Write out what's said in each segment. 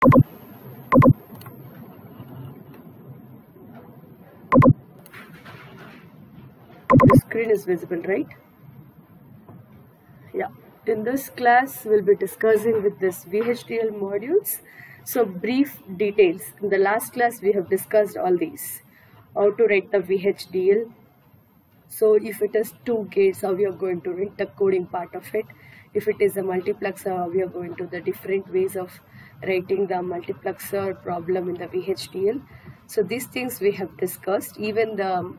The screen is visible, right? Yeah. In this class, we'll be discussing with this VHDL modules. So brief details. In the last class, we have discussed all these. How to write the VHDL. So if it is 2 gates, how we are going to write the coding part of it. If it is a multiplexer, we are going to the different ways of writing the multiplexer problem in the VHDL. So these things we have discussed. Even the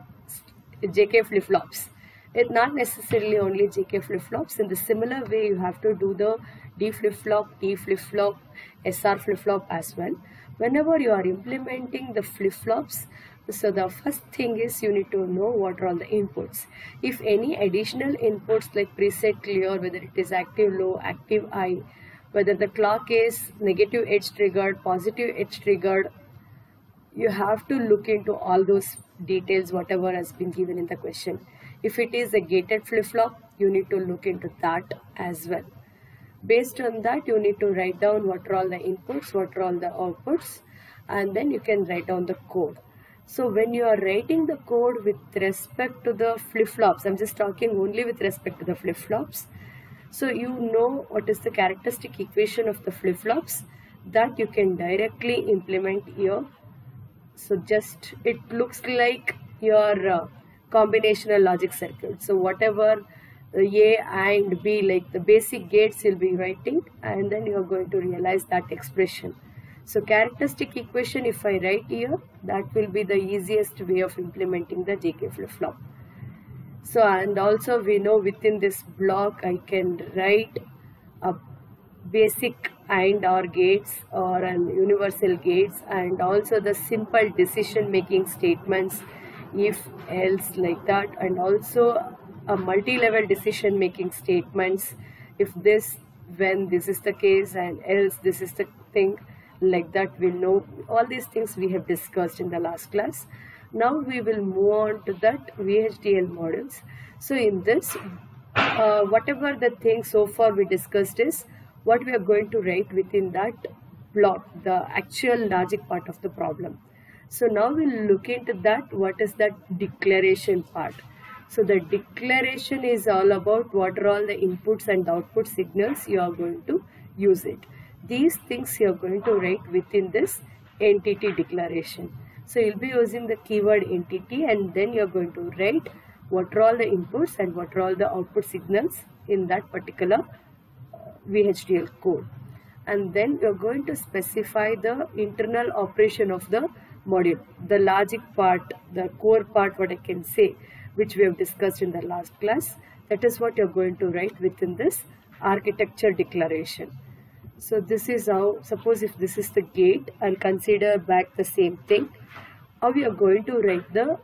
JK flip-flops. It's not necessarily only JK flip-flops. In the similar way, you have to do the D flip-flop, T flip-flop, SR flip-flop as well. Whenever you are implementing the flip-flops, so the first thing is you need to know what are all the inputs. If any additional inputs like preset clear, whether it is active low, active high, whether the clock is negative edge triggered, positive edge triggered, you have to look into all those details whatever has been given in the question. If it is a gated flip-flop, you need to look into that as well. Based on that, you need to write down what are all the inputs, what are all the outputs, and then you can write down the code. So when you are writing the code with respect to the flip-flops, I'm just talking only with respect to the flip-flops. So you know what is the characteristic equation of the flip-flops that you can directly implement here. So just it looks like your combinational logic circuit. So whatever A and B, like the basic gates you'll be writing, and then you're going to realize that expression. So characteristic equation, if I write here, that will be the easiest way of implementing the JK flip-flop. So, and also we know within this block I can write a basic AND OR gates or an universal gates, and also the simple decision making statements, if else, like that, and also a multi-level decision making statements, if this, when this is the case, and else this is the thing, like that. We'll know all these things we have discussed in the last class. Now we will move on to that VHDL modules. So in this, whatever the thing so far we discussed is what we are going to write within that block, the actual logic part of the problem. So now we'll look into that, what is that declaration part. So the declaration is all about what are all the inputs and output signals you are going to use it. These things you are going to write within this entity declaration. So you'll be using the keyword entity, and then you're going to write what are all the inputs and what are all the output signals in that particular VHDL code. And then you're going to specify the internal operation of the module, the logic part, the core part, what I can say, which we have discussed in the last class. That is what you're going to write within this architecture declaration. So this is how, suppose if this is the gate, I'll consider back the same thing. How we are going to write the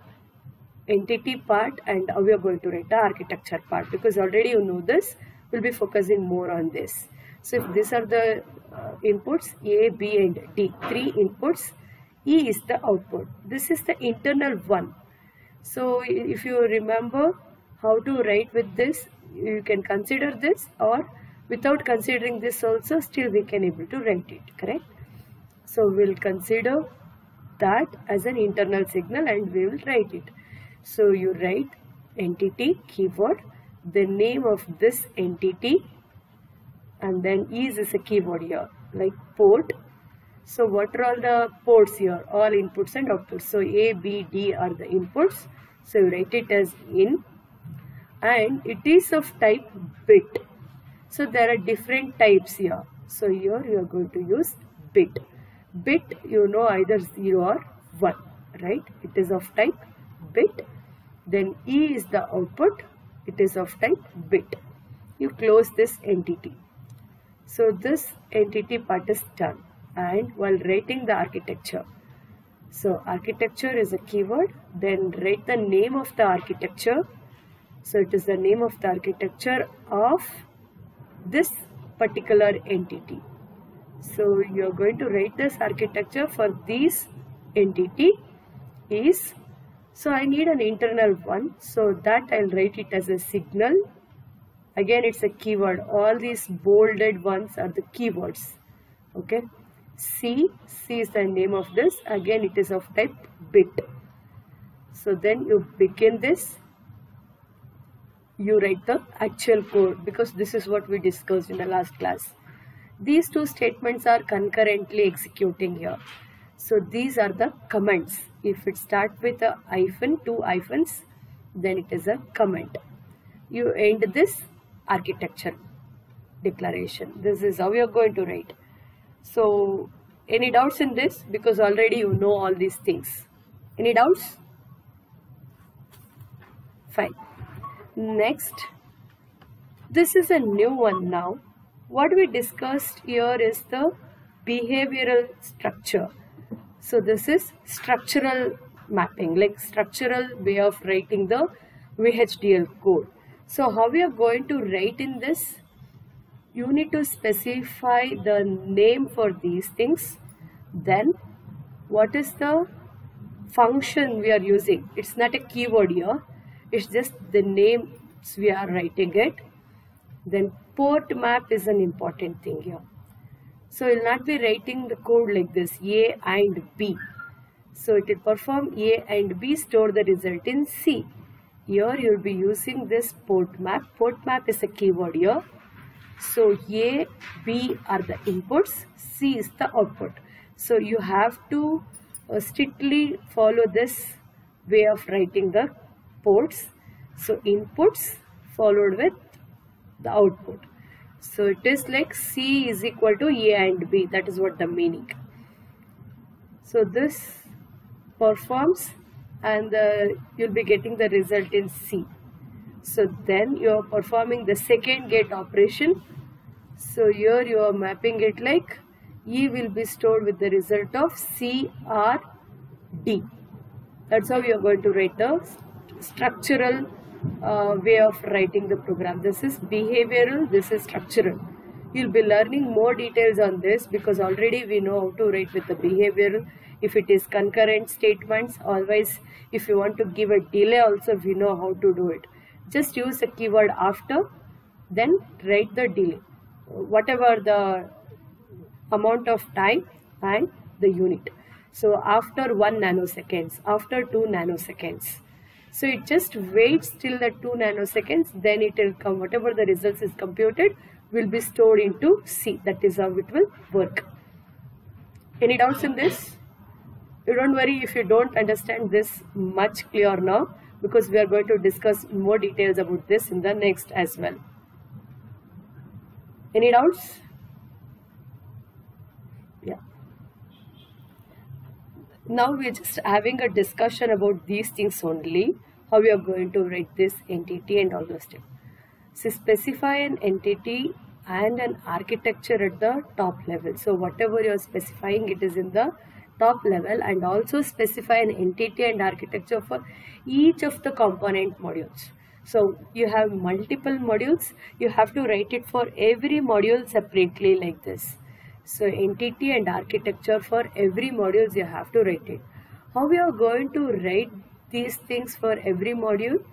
entity part and how we are going to write the architecture part, because already you know this, we'll be focusing more on this. So if these are the inputs, A, B and D, 3 inputs, E is the output. This is the internal one. So if you remember how to write with this, you can consider this, or without considering this also, still we can able to write it, correct? So we'll consider that as an internal signal and we will write it. So you write entity keyword, the name of this entity, and then is a keyword here, like port. So what are all the ports here? All inputs and outputs. So A, B, D are the inputs. So you write it as in, and it is of type bit. So there are different types here. So here you are going to use bit. Bit, you know, either 0 or 1, right? It is of type bit. Then E is the output. It is of type bit. You close this entity. So this entity part is done. And while writing the architecture, so architecture is a keyword, then write the name of the architecture. So it is the name of the architecture of this particular entity. So you are going to write this architecture for this entity is, so I need an internal one, so that I'll write it as a signal. Again, it's a keyword. All these bolded ones are the keywords. Okay. C is the name of this. Again, it is of type bit. So then you begin this. You write the actual code, because this is what we discussed in the last class. These two statements are concurrently executing here. So these are the comments. If it starts with a hyphen, 2 hyphens, then it is a comment. You end this architecture declaration. This is how you are going to write. So any doubts in this? Because already you know all these things. Any doubts? Fine. Next, this is a new one now. What we discussed here is the behavioral structure. So this is structural mapping, like structural way of writing the VHDL code. So how we are going to write in this? You need to specify the name for these things. Then what is the function we are using? It's not a keyword here. It's just the names we are writing it. Then port map is an important thing here. So you'll not be writing the code like this, A and B. So it will perform A and B, store the result in C. Here you'll be using this port map. Port map is a keyword here. So A, B are the inputs, C is the output. So you have to strictly follow this way of writing the ports. So inputs followed with the output. So it is like C is equal to A and B. That is what the meaning. So this performs and you'll be getting the result in C. So then you are performing the second gate operation. So here you are mapping it like E will be stored with the result of C or D. That's how you are going to write the structural way of writing the program. This is behavioral, this is structural. You'll be learning more details on this, because already we know how to write with the behavioral. If it is concurrent statements, always if you want to give a delay also, we know how to do it. Just use a keyword after, then write the delay, whatever the amount of time and the unit. So after 1 nanoseconds, after 2 nanoseconds. So it just waits till the 2 nanoseconds, then it will come, whatever the results is computed will be stored into C. That is how it will work. Any doubts in this? You don't worry if you don't understand this much clear now, because we are going to discuss more details about this in the next as well. Any doubts? Yeah. Now we are just having a discussion about these things only, how we are going to write this entity and all those things. So specify an entity and an architecture at the top level. So whatever you are specifying, it is in the top level, and also specify an entity and architecture for each of the component modules. So you have multiple modules, you have to write it for every module separately like this. So entity and architecture for every modules you have to write it. How we are going to write these things for every module?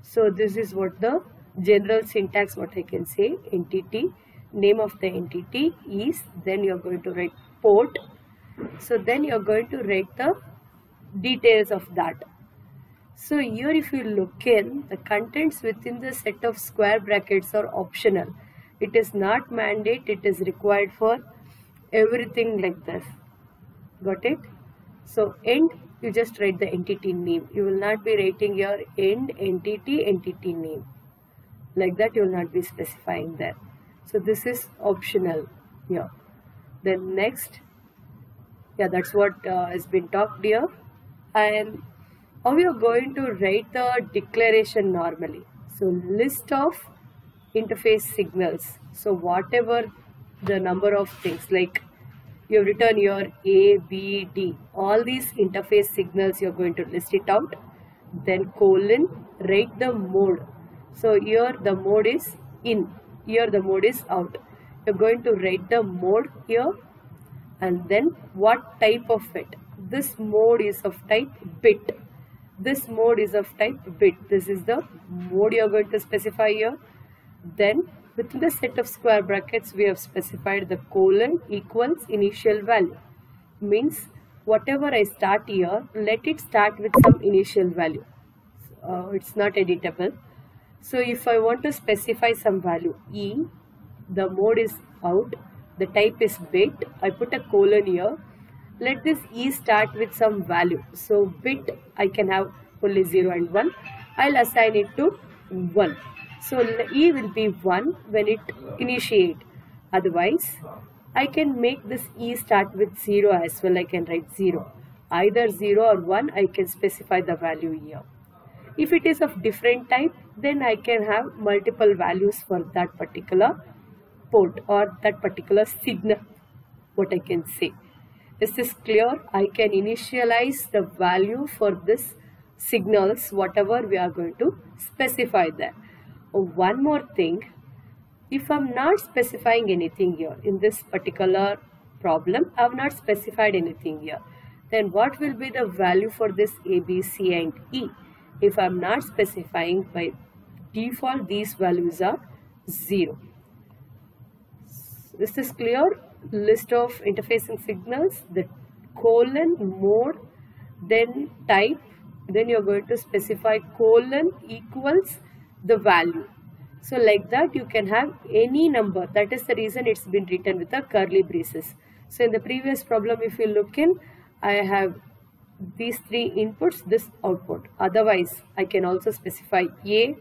So this is what the general syntax, what I can say. Entity, name of the entity is, then you are going to write port. So then you are going to write the details of that. So here if you look in, the contents within the set of square brackets are optional. It is not mandate, it is required for everything like this. Got it? So end, you just write the entity name. You will not be writing your end entity name. Like that you will not be specifying there. So this is optional here. Then next, yeah, that's what has been talked here. And how we are going to write the declaration normally. So list of interface signals. So whatever the number of things, like you have written your A, B, D, all these interface signals, you are going to list it out. Then colon, write the mode. So here the mode is in, here the mode is out. You are going to write the mode here, and then what type of it. This mode is of type bit. This mode is of type bit. This is the mode you are going to specify here. Then Within the set of square brackets, we have specified the colon equals initial value. Means whatever I start here, let it start with some initial value. It's not editable. So if I want to specify some value E, the mode is out, the type is bit, I put a colon here. Let this E start with some value. So bit I can have only 0 and 1. I'll assign it to 1. So E will be 1 when it initiate. Otherwise, I can make this E start with 0 as well. I can write 0. Either 0 or 1, I can specify the value here. If it is of different type, then I can have multiple values for that particular port or that particular signal, what I can say. Is this clear? I can initialize the value for this signals, whatever we are going to specify there. One more thing, if I'm not specifying anything here in this particular problem, I have not specified anything here, then what will be the value for this A, B, C and E? If I'm not specifying, by default these values are 0. Is this clear? List of interfacing signals, the colon, mode, then type, then you're going to specify colon equals the value. So like that you can have any number. That is the reason it's been written with the curly braces. So in the previous problem, if you look in, I have these 3 inputs, this output. Otherwise, I can also specify A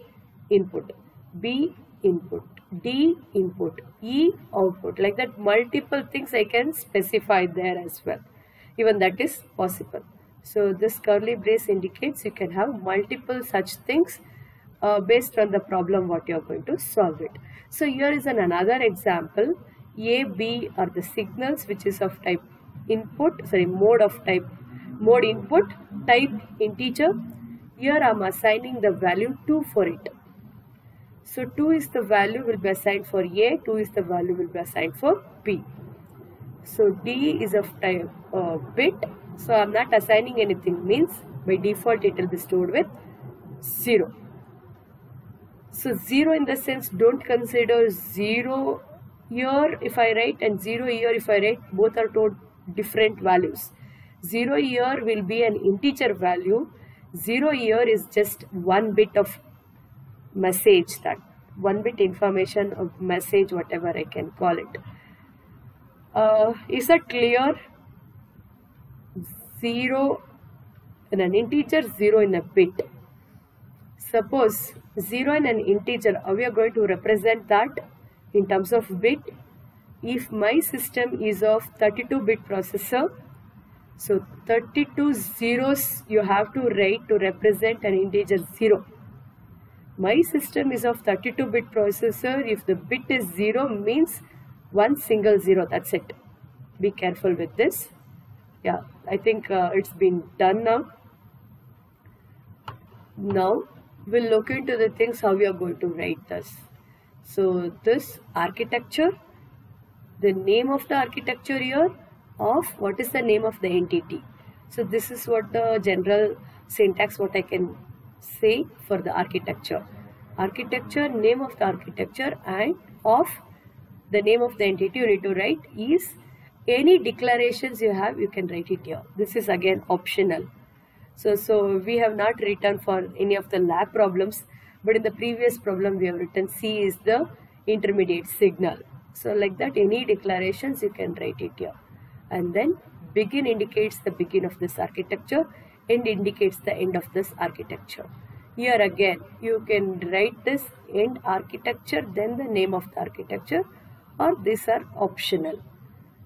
input, B input, D input, E output. Like that, multiple things I can specify there as well. Even that is possible. So this curly brace indicates you can have multiple such things based on the problem what you are going to solve it. So here is another example. A, B are the signals which is of type input, mode input, type integer. Here I am assigning the value 2 for it. So 2 is the value will be assigned for A, 2 is the value will be assigned for B. So D is of type bit. So I am not assigning anything, means by default it will be stored with 0. So 0 in the sense, don't consider 0 here if I write and 0 here if I write, both are two different values. 0 here will be an integer value. 0 here is just 1 bit of message, that 1 bit information of message, whatever I can call it. Is that clear? 0 in an integer, 0 in a bit. Suppose 0 in an integer, how we are going to represent that in terms of bit? If my system is of 32-bit processor, so 32 zeros you have to write to represent an integer 0. My system is of 32-bit processor. If the bit is 0, means one single 0, that's it. Be careful with this. Yeah, I think it's been done now. Now we'll look into the things how we are going to write this. So this architecture, the name of the architecture here of what is the name of the entity. So this is what the general syntax what I can say for the architecture. Architecture, name of the architecture, and of the name of the entity you need to write is any declarations you have, you can write it here. This is again optional. So we have not written for any of the lab problems, but in the previous problem we have written C is the intermediate signal. So like that, any declarations you can write it here. And then begin indicates the begin of this architecture, end indicates the end of this architecture. Here again you can write this end architecture, then the name of the architecture, or these are optional.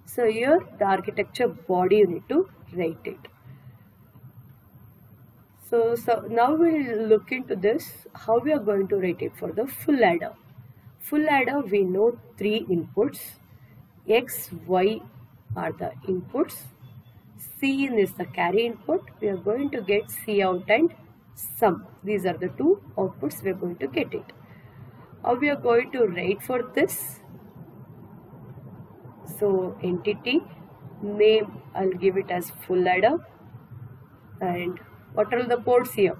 So here the architecture body you need to write it. So now we'll look into this, how we are going to write it for the full adder. Full adder, we know 3 inputs. X, Y are the inputs. Cin is the carry input. We are going to get Cout and sum. These are the 2 outputs we are going to get it. How we are going to write for this? So entity name, I'll give it as full adder. And what are the ports here?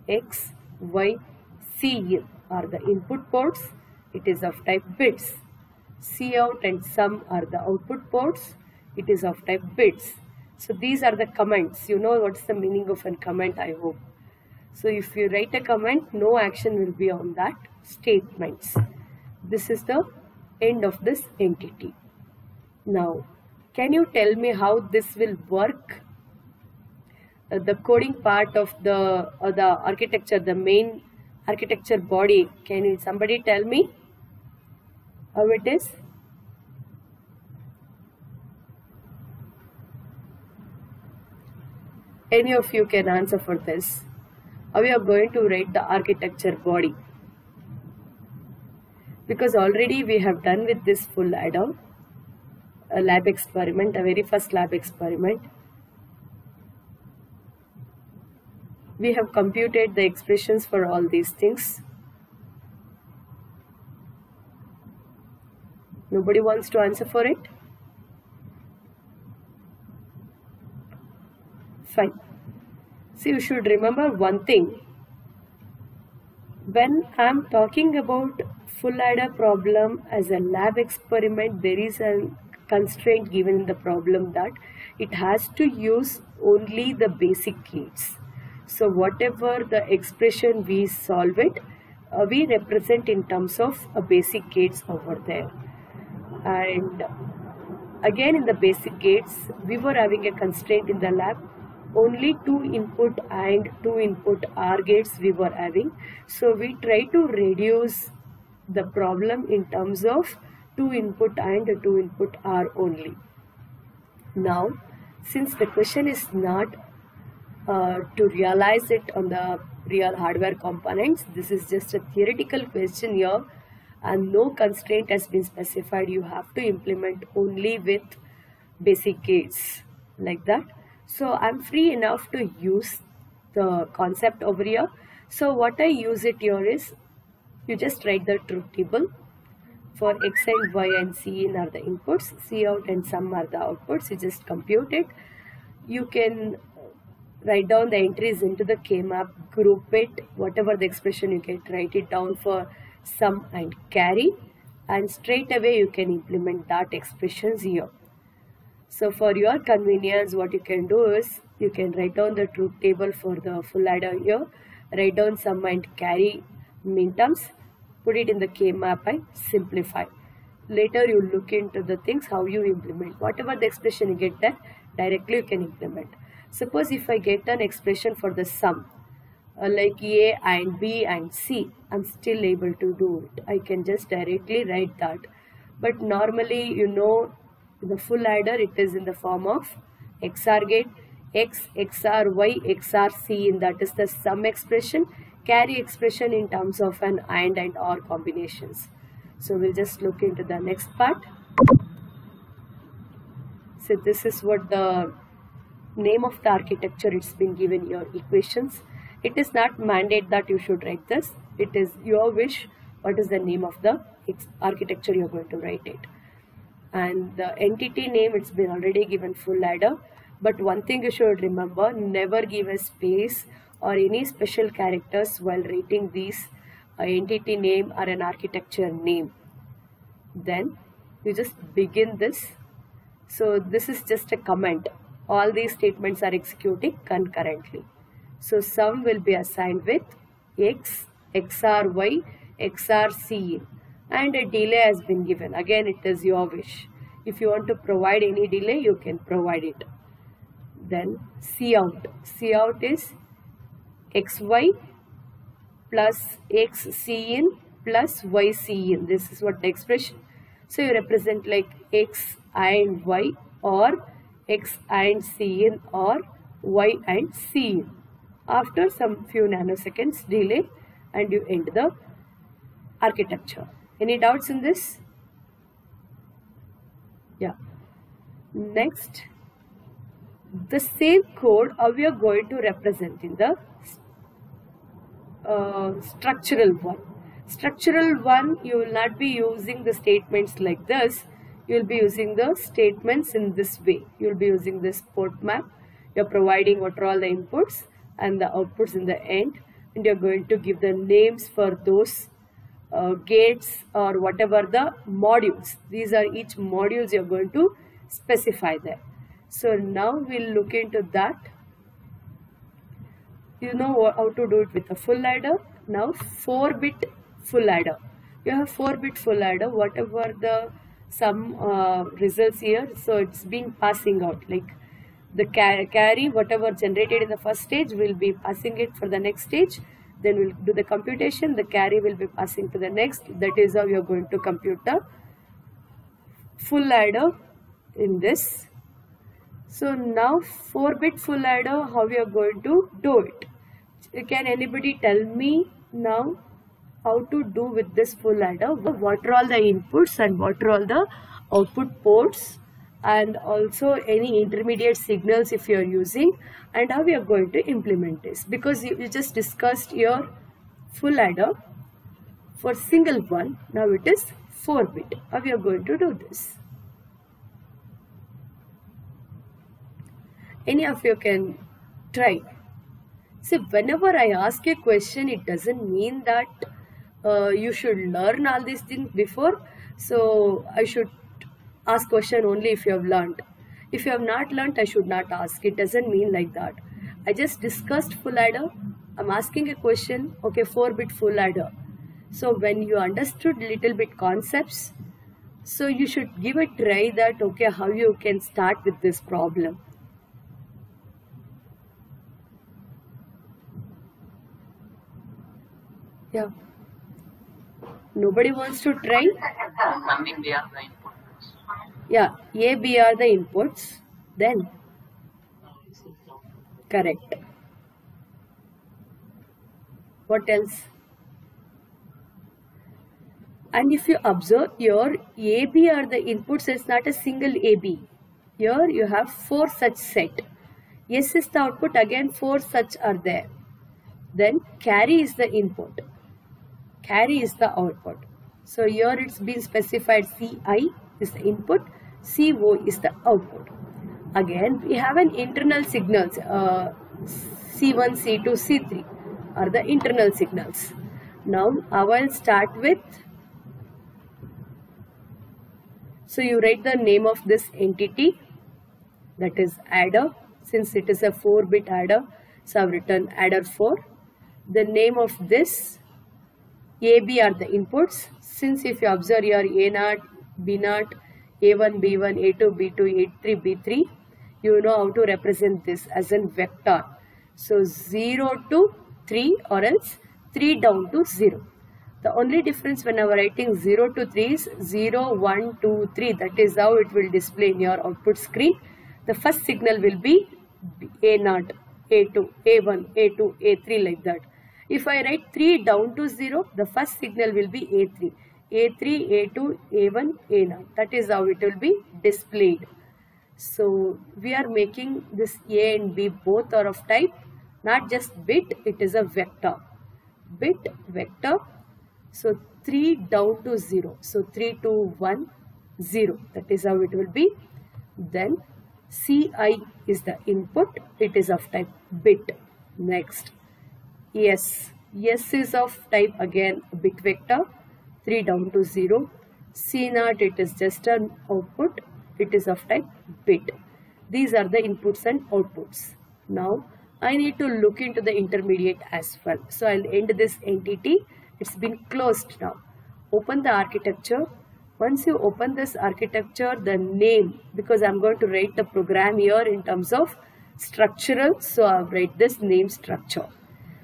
X, Y, C are the input ports. It is of type bits. Cout and sum are the output ports. It is of type bits. So these are the comments. You know what's the meaning of a comment, I hope. So if you write a comment, no action will be on that statements. This is the end of this entity. Now, can you tell me how this will work? The coding part of the architecture, the main architecture body, can somebody tell me how it is? Any of you can answer for this. How we are going to write the architecture body? Because already we have done with this full adder, a lab experiment, a very first lab experiment. We have computed the expressions for all these things. Nobody wants to answer for it? Fine. So you should remember one thing. When I am talking about full adder problem as a lab experiment, there is a constraint given in the problem that it has to use only the basic gates. So whatever the expression we solve it, we represent in terms of basic gates over there. And again, in the basic gates, we were having a constraint in the lab. Only 2 input and 2 input OR gates we were having. So we try to reduce the problem in terms of 2 input and 2 input OR only. Now, since the question is not to realize it on the real hardware components, this is just a theoretical question here and no constraint has been specified. You have to implement only with basic gates like that. So I'm free enough to use the concept over here. So what I use it here is, you just write the truth table. For X and Y and C in are the inputs, Cout and sum are the outputs. You just compute it. You can write down the entries into the K-map, group it, whatever the expression you get, write it down for sum and carry, and straight away you can implement that expressions here. So for your convenience, what you can do is, you can write down the truth table for the full adder here, write down sum and carry min terms, put it in the K-map and simplify. Later you look into the things, how you implement. Whatever the expression you get there, directly you can implement. Suppose if I get an expression for the sum, like A and B and C, I'm still able to do it. I can just directly write that. But normally, you know, the full adder, it is in the form of XOR gate, X, XOR Y, XOR C, and that is the sum expression, carry expression in terms of an AND and OR combinations. So we'll just look into the next part. So this is what the name of the architecture, it's been given your equations. It is not mandate that you should write this. It is your wish. What is the name of the architecture you're going to write it. And the entity name, it's been already given full adder. But one thing you should remember, never give a space or any special characters while writing these entity name or an architecture name. Then you just begin this. So this is just a comment. All these statements are executing concurrently. So sum will be assigned with X, XOR Y, XOR C, and a delay has been given. Again, it is your wish. If you want to provide any delay, you can provide it. Then Cout. Cout is XY plus XCin plus YCin. This is what the expression. So you represent like X and Y, or X and Cin, or Y and Cin. After some few nanoseconds delay, and you end the architecture. Any doubts in this? Yeah. Next, the same code how we are going to represent in the structural one. Structural one, you will not be using the statements like this. You will be using the statements in this way. You will be using this port map. You are providing what are all the inputs and the outputs in the end, and you are going to give the names for those gates or whatever the modules. These are each modules you're going to specify there. So now we'll look into that. You know how to do it with a full adder. Now 4-bit full adder. You have 4-bit full adder, whatever the some results here, so it's being passing out, like the carry whatever generated in the first stage will be passing it for the next stage, then we'll do the computation, the carry will be passing to the next. That is how you're going to compute the full adder in this. So now 4-bit full adder, how we are going to do it? Can anybody tell me now how to do with this full adder? What are all the inputs and what are all the output ports, and also any intermediate signals if you are using, and how we are going to implement this? Because you just discussed your full adder for single one, now it is 4-bit. How we are going to do this? Any of you can try. See, whenever I ask a question, it doesn't mean that you should learn all these things before. So I should ask question only if you have learned. If you have not learned, I should not ask. It doesn't mean like that. I just discussed full adder. I'm asking a question. Okay, 4-bit full adder. So when you understood little bit concepts, so you should give a try that okay, how you can start with this problem. Yeah. Nobody wants to try? Yeah, A, B are the inputs. Then? Correct. What else? And if you observe your A, B are the inputs, it's not a single A, B. Here you have 4 such set. S is the output, again 4 such are there. Then carry is the input. Carry is the output. So here it's been specified Ci is the input, Co is the output. Again we have an internal signals, C1, C2, C3 are the internal signals. Now I will start with, so you write the name of this entity, that is adder. Since it is a 4-bit adder, so I've written adder 4. The name of this A, B are the inputs. Since if you observe here A0, B0, A1, B1, A2, B2, A3, B3, you know how to represent this as a vector. So 0 to 3 or else 3 down to 0. The only difference when I am writing 0 to 3 is 0, 1, 2, 3. That is how it will display in your output screen. The first signal will be A0, A2, A1, A2, A3 like that. If I write 3 down to 0, the first signal will be A3. A3, A2, A1, A0. That is how it will be displayed. So we are making this A and B both are of type, not just bit, it is a vector. Bit, vector. So 3 down to 0. So 3, 2, 1, 0. That is how it will be. Then Ci is the input. It is of type bit. Next. S. S is of type again bit vector. 3 down to 0. C0, it is just an output. It is of type bit. These are the inputs and outputs. Now I need to look into the intermediate as well. So I'll end this entity. It's been closed now. Open the architecture. Once you open this architecture, the name, because I'm going to write the program here in terms of structural, so I'll write this name structure.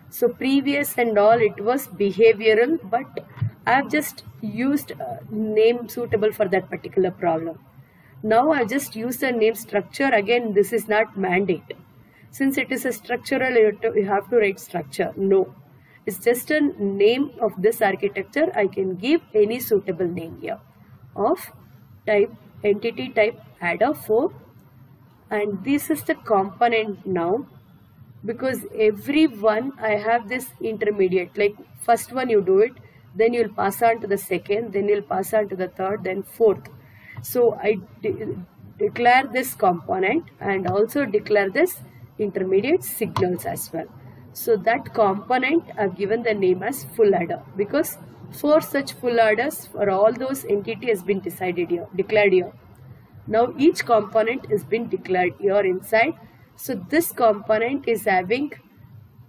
So previous and all it was behavioral, but I've just used a name suitable for that particular problem. Now I just use the name structure. Again, this is not mandate. Since it is a structural, you have to write structure. No. It's just a name of this architecture. I can give any suitable name here of type entity type adder 4, and this is the component now, because every one I have this intermediate, like first one you do it, then you'll pass on to the second, then you'll pass on to the third, then fourth. So I declare this component and also declare this intermediate signals as well. So that component I've given the name as full adder, because 4 such full adders for all those entity has been declared here. Now each component has been declared here inside. So this component is having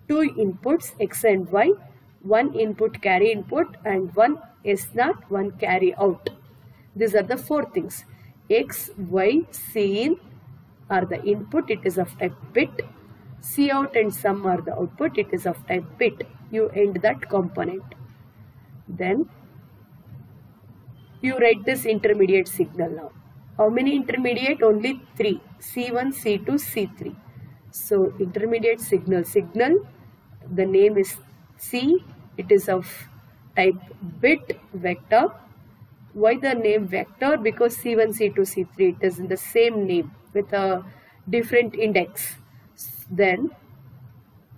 2 inputs x and y, 1 input carry input and 1 S0, 1 carry out. These are the 4 things. X, Y, C in are the input, it is of type bit. C out and sum are the output, it is of type bit. You end that component. Then you write this intermediate signal now. How many intermediate? Only 3. C1, C2, C3. So intermediate signal, the name is C. It is of type bit vector. Why the name vector? Because C1, C2, C3, it is in the same name with a different index. Then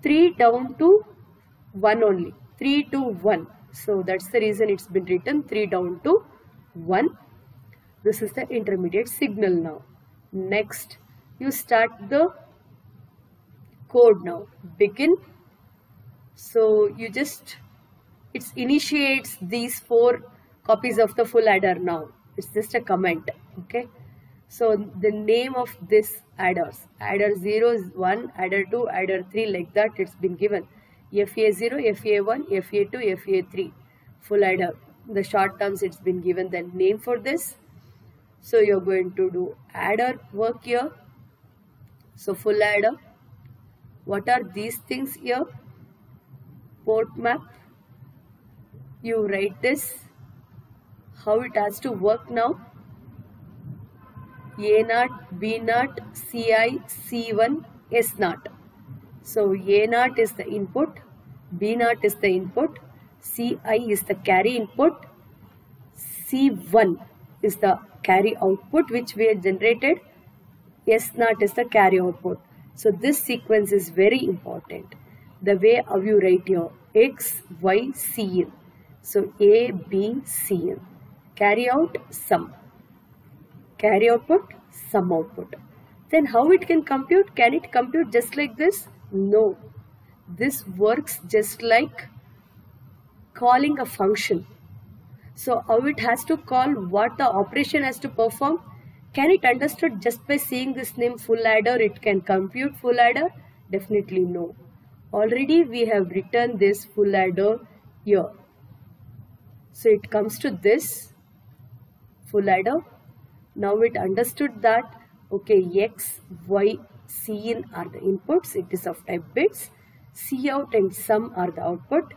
3 down to 1 only. 3 to 1. So that's the reason it's been written 3 down to 1. This is the intermediate signal now. Next, you start the code now. Begin. So you just, it initiates these 4 copies of the full adder now. It's just a comment. Okay. So the name of this adders, adder 0 is 1, adder 2, adder 3, like that it's been given. FA0, FA1, FA2, FA3, full adder. The short terms it's been given the name for this. So you're going to do adder work here. So full adder. What are these things here? Port map. You write this. How it has to work now. A0, B0, Ci, C1, S0. So A0 is the input, B0 is the input, Ci is the carry input, C1 is the carry output which we have generated, S0 is the carry output. So this sequence is very important. The way how you write here, X, Y, C in. So A, B, C in. Carry out, sum. Carry output, sum output. Then how it can compute? Can it compute just like this? No. This works just like calling a function. So how it has to call, what the operation has to perform? Can it understood just by seeing this name full adder, it can compute full adder? Definitely no. Already we have written this full adder here. So it comes to this full adder. Now it understood that, okay, X, Y, C in are the inputs, it is of type bits. C out and sum are the output.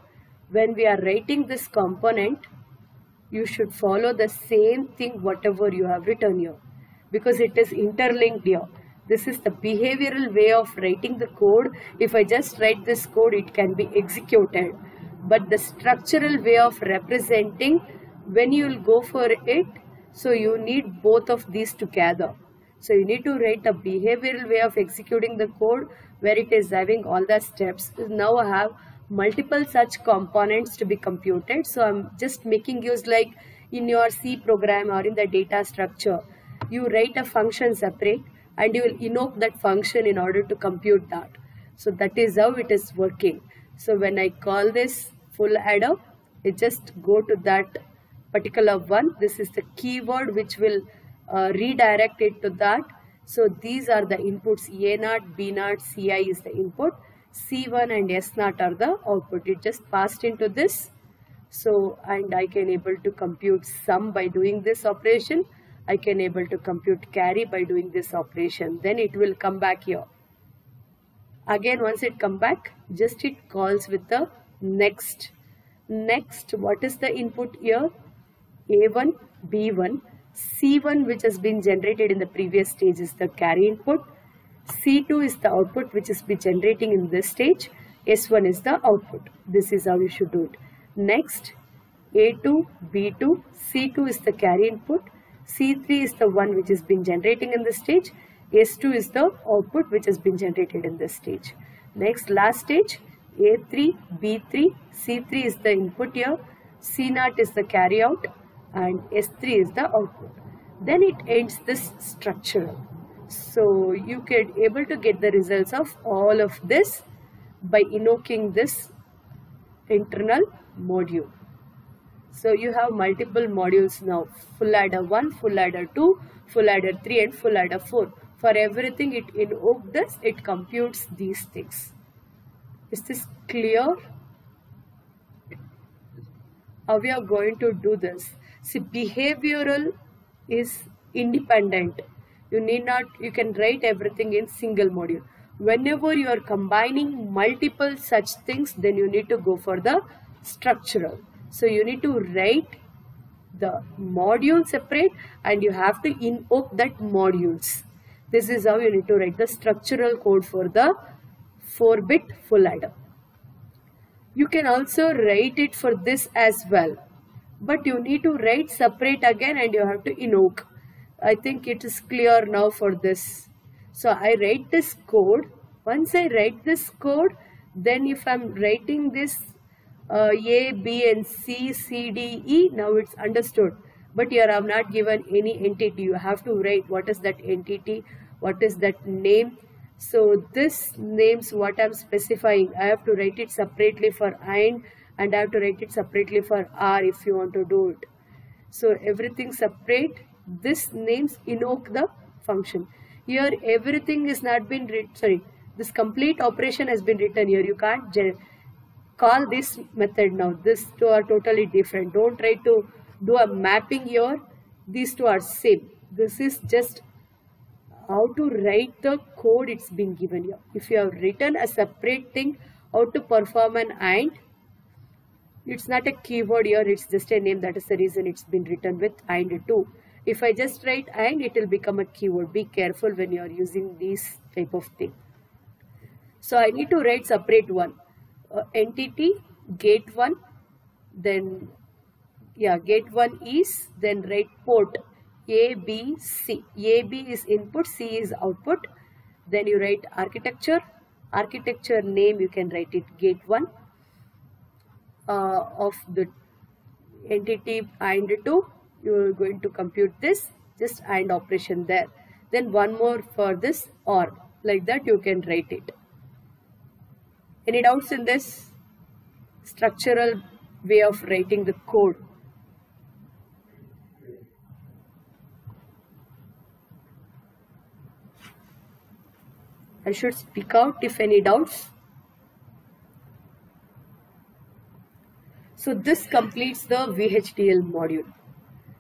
When we are writing this component, you should follow the same thing whatever you have written here, because it is interlinked here. This is the behavioral way of writing the code. If I just write this code, it can be executed. But the structural way of representing, when you will go for it, so you need both of these together. So you need to write a behavioral way of executing the code where it is having all the steps. Now I have multiple such components to be computed. So I'm just making use, like in your C program or in the data structure, you write a function separate and you will invoke that function in order to compute that. So that is how it is working. So when I call this full adder, it just go to that particular one. This is the keyword which will redirect it to that. So these are the inputs. A0, B0, Ci is the input. C1 and S0 are the output. It just passed into this. So, and I can able to compute sum by doing this operation. I can able to compute carry by doing this operation. Then it will come back here. Again, once it come back, just it calls with the next. Next, what is the input here? A1, B1, C1 which has been generated in the previous stage is the carry input. C2 is the output which is be generating in this stage. S1 is the output. This is how you should do it. Next, A2, B2, C2 is the carry input. C3 is the one which has been generating in this stage. S2 is the output which has been generated in this stage. Next, last stage, A3, B3, C3 is the input here. C0 is the carry out and S3 is the output. Then it ends this structure. So you can able to get the results of all of this by invoking this internal module. So you have multiple modules now, full adder 1, full adder 2, full adder 3 and full adder 4. For everything it invokes this, it computes these things. Is this clear? How we are going to do this? See, behavioral is independent. You can write everything in single module. Whenever you are combining multiple such things, then you need to go for the structural. So you need to write the module separate and you have to invoke that modules. This is how you need to write the structural code for the 4-bit full adder. You can also write it for this as well, but you need to write separate again and you have to invoke. I think it is clear now for this. So I write this code. Once I write this code, then if I'm writing this A, B and C, C, D, E, now it's understood. But here I have not given any entity. You have to write what is that entity, what is that name. So this names what I'm specifying. I have to write it separately for AND and I have to write it separately for OR if you want to do it. So everything separate. This names invoke the function. Here everything is not been written. Sorry, this complete operation has been written here. You can't call this method now. These two are totally different. Don't try to do a mapping here. These two are same. This is just how to write the code it's been given here. If you have written a separate thing, how to perform an AND, it's not a keyword here, it's just a name. That is the reason it's been written with AND2. If I just write AND, it will become a keyword. Be careful when you are using this type of thing. So I need to write separate one. Entity, gate 1, then gate 1 is, then write port A, B, C. A, B is input, C is output. Then you write architecture. Architecture name, you can write it gate 1 of the entity AND2. You are going to compute this, just AND operation there. Then one more for this OR. Like that you can write it. Any doubts in this structural way of writing the code? I should speak out if any doubts. So this completes the VHDL module.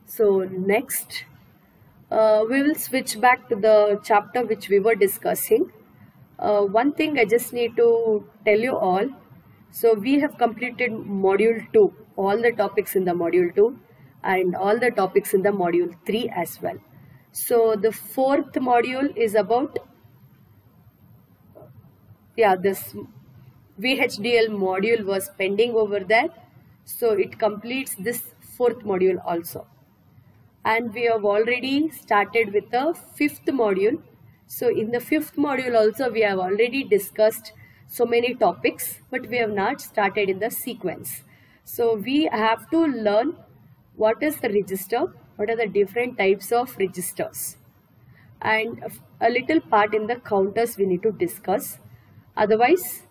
So next we will switch back to the chapter which we were discussing. One thing I just need to tell you all. So we have completed module 2, all the topics in the module 2 and all the topics in the module 3 as well. So the 4th module is about this VHDL module was pending over there. So it completes this 4th module also. And we have already started with the 5th module. So in the 5th module also we have already discussed so many topics, but we have not started in the sequence. So we have to learn what is the register, what are the different types of registers, and a little part in the counters we need to discuss. Otherwise,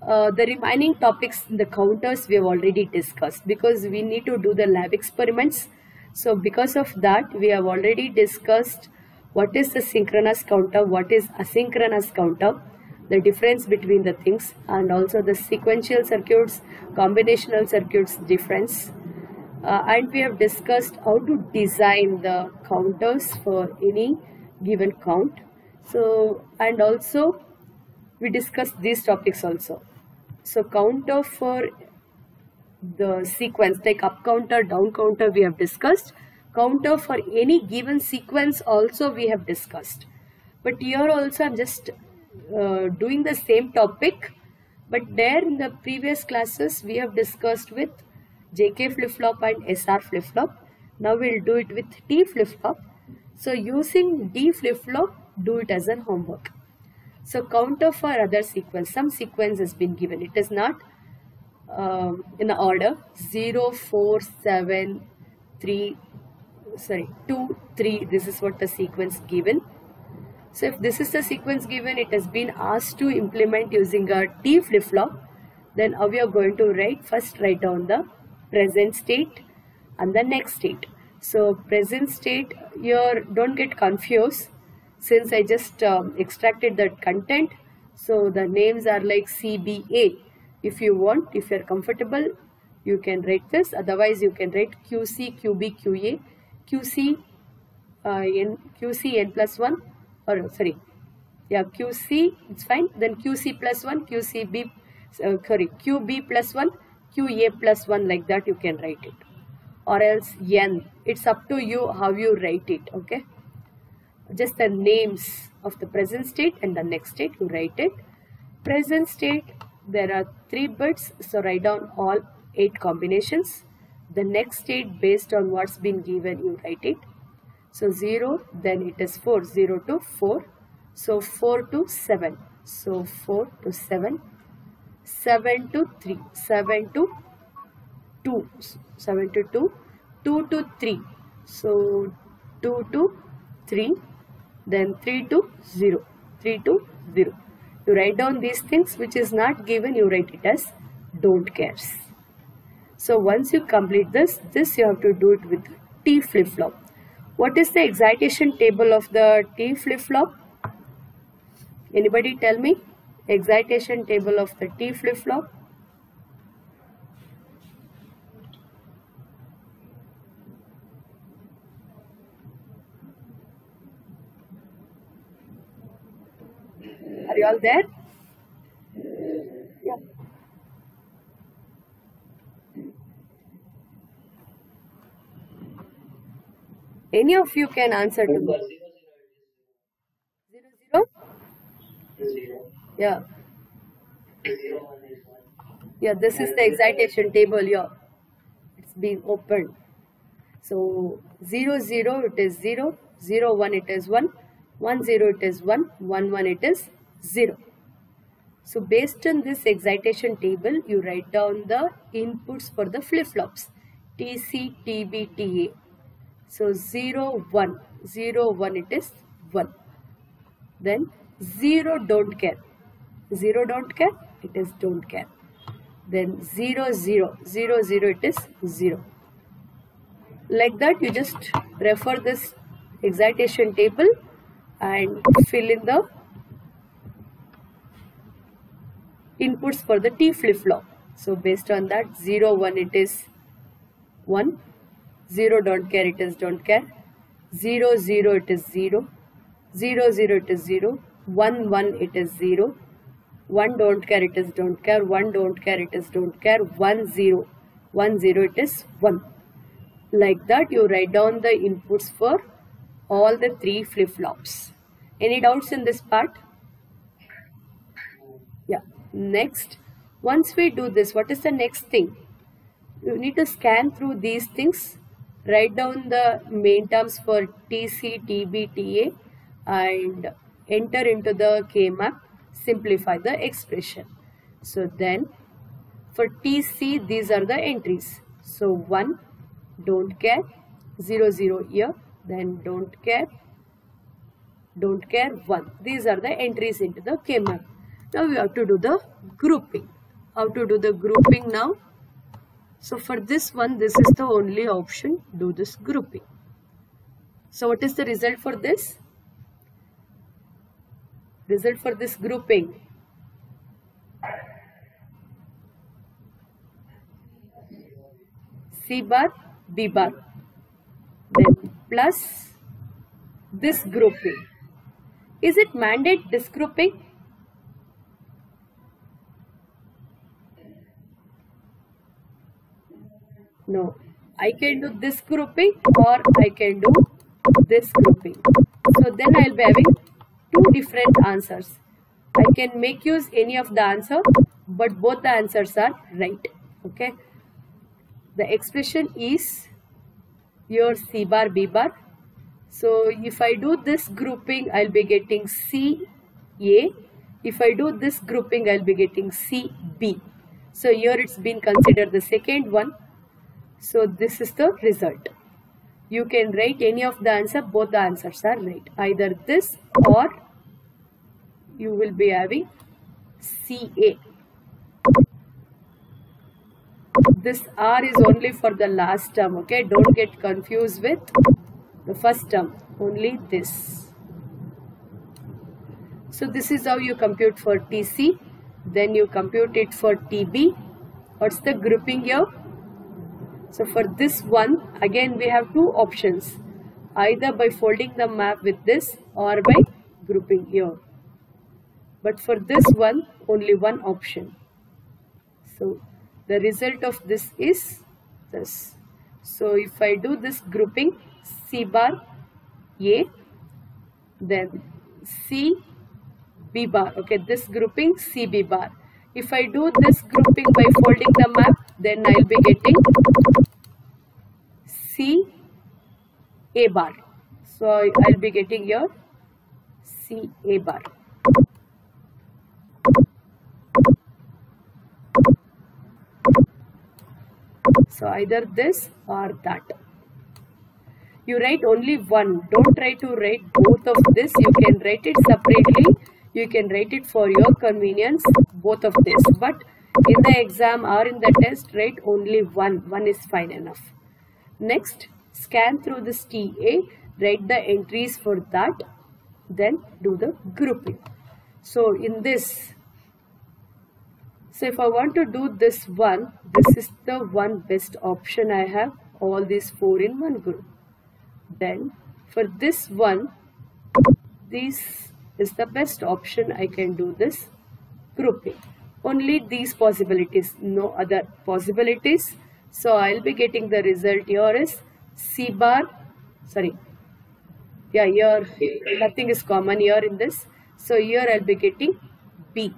the remaining topics in the counters we have already discussed because we need to do the lab experiments. So because of that, we have already discussed what is the synchronous counter, what is asynchronous counter, the difference between the things, and also the sequential circuits, combinational circuits difference. And we have discussed how to design the counters for any given count. So, and also we discussed these topics also. So counter for the sequence, like up counter, down counter we have discussed. Counter for any given sequence also we have discussed. But here also I'm just doing the same topic, but there in the previous classes we have discussed with JK flip-flop and SR flip-flop. Now we'll do it with T flip-flop. So using D flip-flop, do it as an homework. So counter for other sequence, some sequence has been given. It is not in the order 0, 4, 7, 3, 2, 3. This is what the sequence given. So if this is the sequence given, it has been asked to implement using a T flip-flop. Then how we are going to write? First write down the present state and the next state. So present state, here don't get confused since I just extracted that content. So the names are like CBA. If you want, if you're comfortable, you can write this. Otherwise, you can write QC, QB, QA, QC, QC n plus 1, or sorry, yeah, QC, it's fine. Then QC plus 1, QCB, QB plus 1, QA plus 1, like that you can write it. Or else N. It's up to you how you write it, okay? Just the names of the present state and the next state, you write it. Present state, there are 3 bits, so write down all 8 combinations. The next state, based on what's been given, you write it. So 0, then it is 4, 0 to 4. So 4 to 7. So 4 to 7. 7 to 3. 7 to 2. 7 to 2. 2 to 3. So 2 to 3. Then 3 to 0. 3 to 0. You write down these things which is not given, you write it as don't cares. So once you complete this you have to do it with T flip-flop. What is the excitation table of the T flip-flop? Anybody tell me? Excitation table of the T flip-flop. Are you all there? Yeah. Any of you can answer to me. 0, 0? Yeah. Yeah, this is the excitation table here. It's been opened. So 0, 0 it is 0, 0, 1 it is 1, 1, 0 it is 1, 1, 1 it is 0. So based on this excitation table, you write down the inputs for the flip-flops. TC, TB, TA. So 0, 1. 0, 1 it is 1. Then 0 don't care. 0 don't care, it is don't care. Then 0, 0. 0, 0 it is 0. Like that you just refer this excitation table and fill in the inputs for the T flip-flop. So based on that, 0, 1 it is 1, 0 don't care, it is don't care, 0, 0 it is 0, 0, 0 it is 0, 1, 1 it is 0, 1 don't care, it is don't care, 1 don't care, it is don't care, 1, 0, 1, 0 it is 1. Like that you write down the inputs for all the 3 flip-flops. Any doubts in this part? Yeah. Next, once we do this, what is the next thing? You need to scan through these things, write down the main terms for TC, TB, TA and enter into the K-map, simplify the expression. So then for TC, these are the entries. So 1, don't care, 0, 0 here, then don't care, 1. These are the entries into the K-map. Now we have to do the grouping. How to do the grouping now? So for this one, this is the only option, do this grouping. So what is the result for this? Result for this grouping. C bar, B bar. Then plus this grouping. Is it mandate this grouping? No, I can do this grouping or I can do this grouping. So then I will be having 2 different answers. I can make use any of the answer, but both the answers are right. Okay. The expression is your C bar, B bar. So if I do this grouping, I will be getting C, A. If I do this grouping, I will be getting C, B. So here it's been considered the second one. So this is the result. You can write any of the answer, both the answers are right. Either this or you will be having CA. This R is only for the last term, okay? Don't get confused with the first term, only this. So this is how you compute for TC, then you compute it for TB. What's the grouping here? So for this one, again we have two options, either by folding the map with this or by grouping here. But for this one, only one option. So the result of this is this. So if I do this grouping, C bar A, then C B bar, okay, this grouping C B bar. If I do this grouping by folding the map, then I'll be getting C A bar. So I'll be getting here C A bar. So either this or that. You write only one. Don't try to write both of this. You can write it separately. You can write it for your convenience, both of this. But in the exam or in the test, write only one. One is fine enough. Next, scan through this TA. Write the entries for that. Then do the grouping. So in this, so if I want to do this one, this is the one best option I have. All these four in one group. Then for this one, this is the best option. I can do this grouping. Only these possibilities, no other possibilities. So I'll be getting the result here is C bar, sorry. Yeah, here nothing is common here in this. So here I'll be getting B.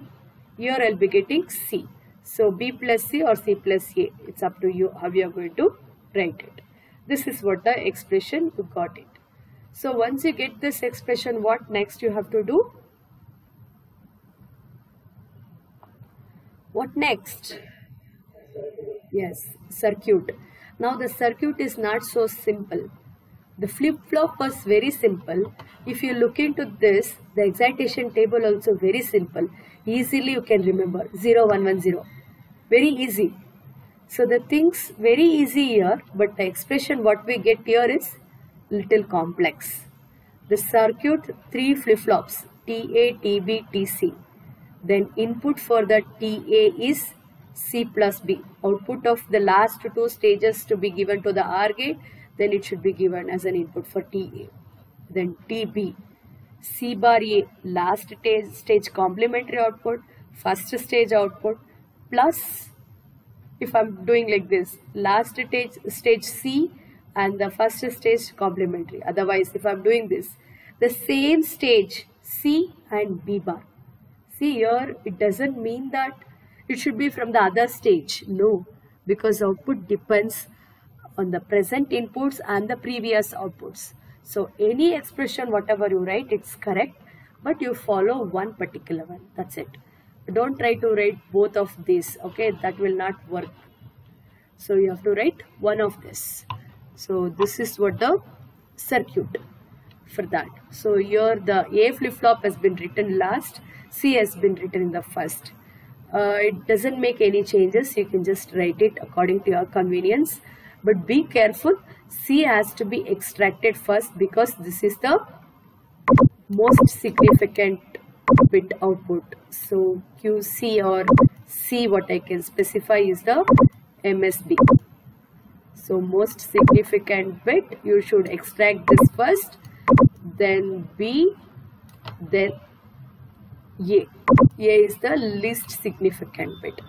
Here I'll be getting C. So B plus C or C plus A. It's up to you how you are going to write it. This is what the expression you got it. So once you get this expression, what next you have to do? What next? Yes, circuit. Now the circuit is not so simple. The flip-flop was very simple. If you look into this, the excitation table also very simple. Easily you can remember 0, 1, 1, 0. Very easy. So the things very easy here, but the expression what we get here is little complex. The circuit, 3 flip-flops, TA, TB, TC. Then input for the TA is C plus B. Output of the last two stages to be given to the OR gate, then it should be given as an input for TA. Then TB, C bar A, last stage complementary output, first stage output, plus, if I'm doing like this, last stage C and the first stage complementary. Otherwise, if I'm doing this, the same stage C and B bar. See here, it doesn't mean that it should be from the other stage. No, because output depends on the present inputs and the previous outputs. So any expression, whatever you write, it's correct, but you follow one particular one. That's it. Don't try to write both of these, okay? That will not work. So you have to write one of this. So this is what the circuit for that. So here the A flip-flop has been written last, C has been written in the first. It doesn't make any changes. You can just write it according to your convenience. But be careful, C has to be extracted first because this is the most significant bit output. So QC or C, what I can specify is the MSB. So most significant bit, you should extract this first, then B, then A. A is the least significant bit.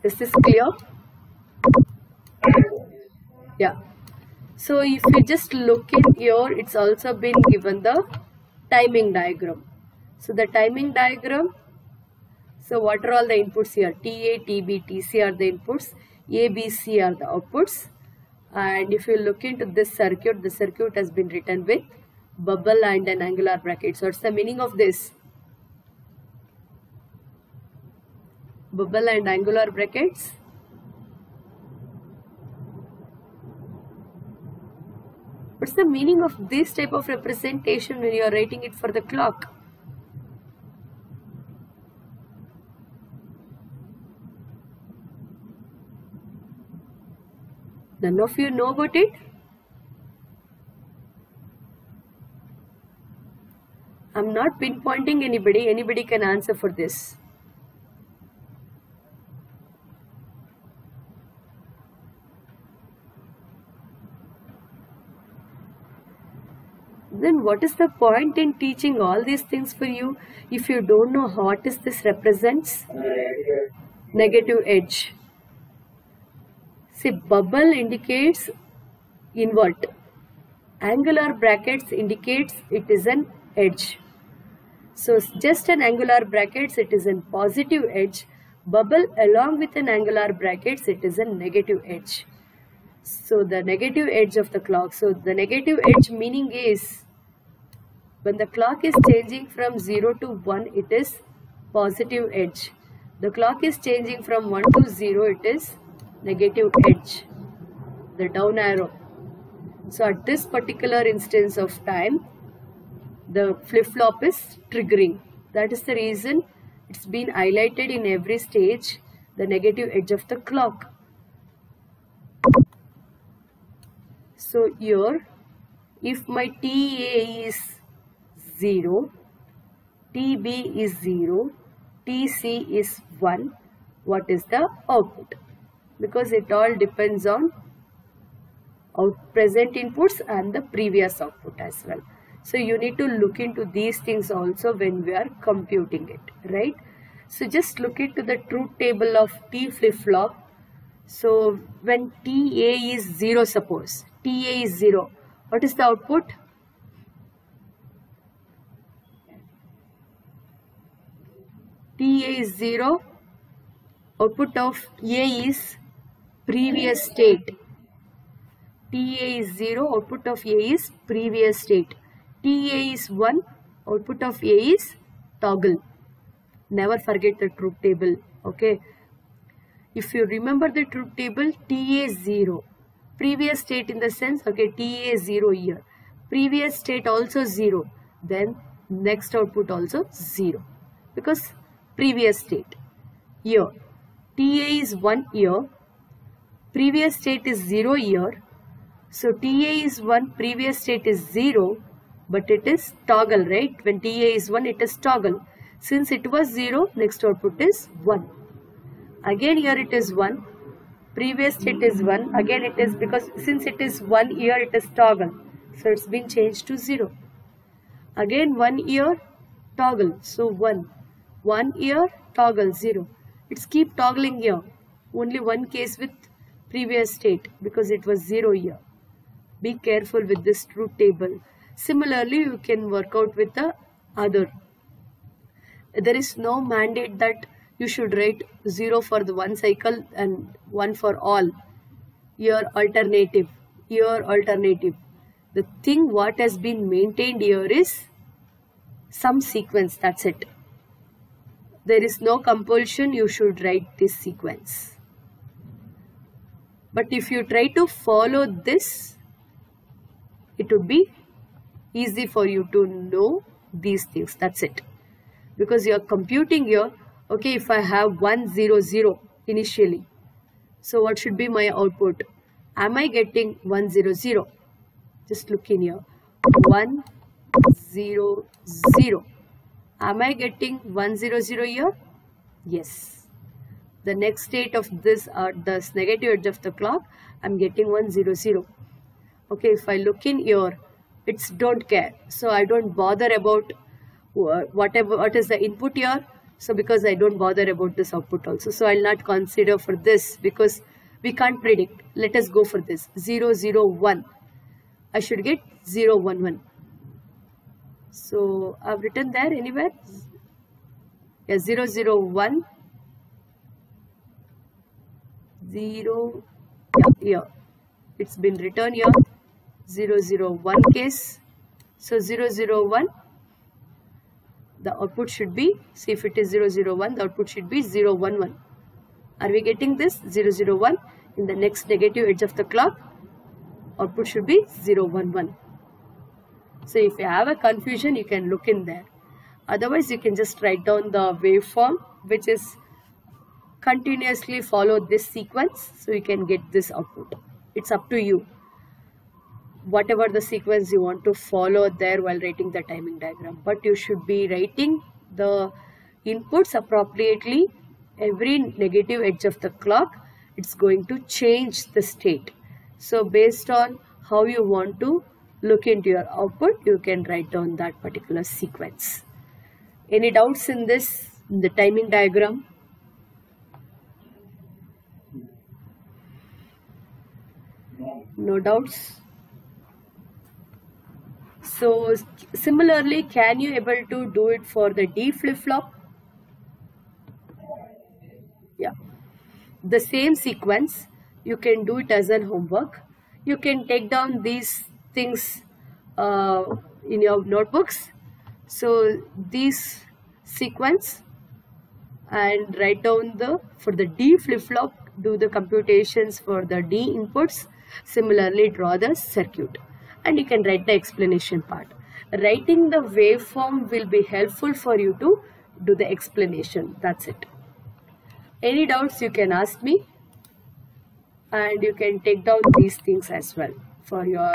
Is this clear? Yeah. So if you just look in here, it's also been given the timing diagram. So the timing diagram, so what are all the inputs here? TA, TB, TC are the inputs, A, B, C are the outputs. And if you look into this circuit, the circuit has been written with bubble and an angular bracket. So what's the meaning of this? Bubble and angular brackets. What's the meaning of this type of representation when you are writing it for the clock? None of you know about it? I'm not pinpointing anybody. Anybody can answer for this. Then what is the point in teaching all these things for you if you don't know what is this represents? Negative edge. See, bubble indicates invert. Angular brackets indicates it is an edge. So just an angular brackets, it is a positive edge. Bubble along with an angular brackets, it is a negative edge. So the negative edge of the clock. So the negative edge meaning is when the clock is changing from 0 to 1, it is positive edge. The clock is changing from 1 to 0, it is negative edge, the down arrow. So at this particular instance of time, the flip-flop is triggering. That is the reason it's been highlighted in every stage, the negative edge of the clock. So here, if my TA is 0, TB is 0, TC is 1, what is the output? Because it all depends on present inputs and the previous output as well. So you need to look into these things also when we are computing it, right? So just look into the truth table of T flip-flop. So when TA is 0, suppose TA is 0, what is the output? TA is 0, output of A is previous state. TA is 0, output of A is previous state. TA is 1, output of A is toggle. Never forget the truth table, okay? If you remember the truth table, TA 0, previous state in the sense, okay, TA 0 here, previous state also 0, then next output also 0, because previous state. Here, TA is 1 here, previous state is 0 here, so TA is 1, previous state is 0, but it is toggle, right? When TA is 1, it is toggle. Since it was 0, next output is 1. Again here it is 1, previous state is 1, again it is, because since it is 1 here, it is toggle. So it's been changed to 0. Again 1 here, toggle, so 1. 1 here, toggle, 0. It's keep toggling here. Only one case with previous state because it was 0 here. Be careful with this truth table. Similarly, you can work out with the other. There is no mandate that you should write 0 for the one cycle and 1 for all. Your alternative. The thing what has been maintained here is some sequence, that's it. There is no compulsion you should write this sequence. But if you try to follow this, it would be easy for you to know these things, that's it. Because you are computing here, okay, if I have 1 0 0 initially, so what should be my output? Am I getting 1 0 0? Just look in here, 1 0 0. Am I getting 1 0 0 here? Yes. The next state of this, this negative edge of the clock, I'm getting 1 0 0. Okay, if I look in here, it's don't care. So I don't bother about what is the input here. So because I don't bother about this output also. So I'll not consider for this because we can't predict. Let us go for this 0 0 1. I should get 0 1 1. So I've written there anywhere. Yeah, 0 0 1 0. Yeah, here it's been written here 0 0 1 case. So 0 0 1. The output should be, see if it is 0 0 1, the output should be 0 1 1. Are we getting this? 0 0 1. In the next negative edge of the clock, output should be 0 1 1. So if you have a confusion, you can look in there. Otherwise, you can just write down the waveform, which is continuously follow this sequence, so you can get this output. It's up to you. Whatever the sequence you want to follow there while writing the timing diagram. But you should be writing the inputs appropriately. Every negative edge of the clock, it's going to change the state. So based on how you want to look into your output, you can write down that particular sequence. Any doubts in this, in the timing diagram? No doubts? So similarly, can you able to do it for the D flip-flop? Yeah. The same sequence, you can do it as a homework. You can take down these things in your notebooks. So these sequence, and write down for the D flip-flop, do the computations for the D inputs. Similarly, draw the circuit, and you can write the explanation part. Writing the waveform will be helpful for you to do the explanation. That's it. Any doubts you can ask me, and you can take down these things as well for your,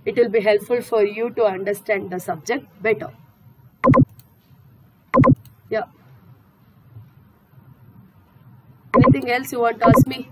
it will be helpful for you to understand the subject better. Yeah. Anything else you want to ask me?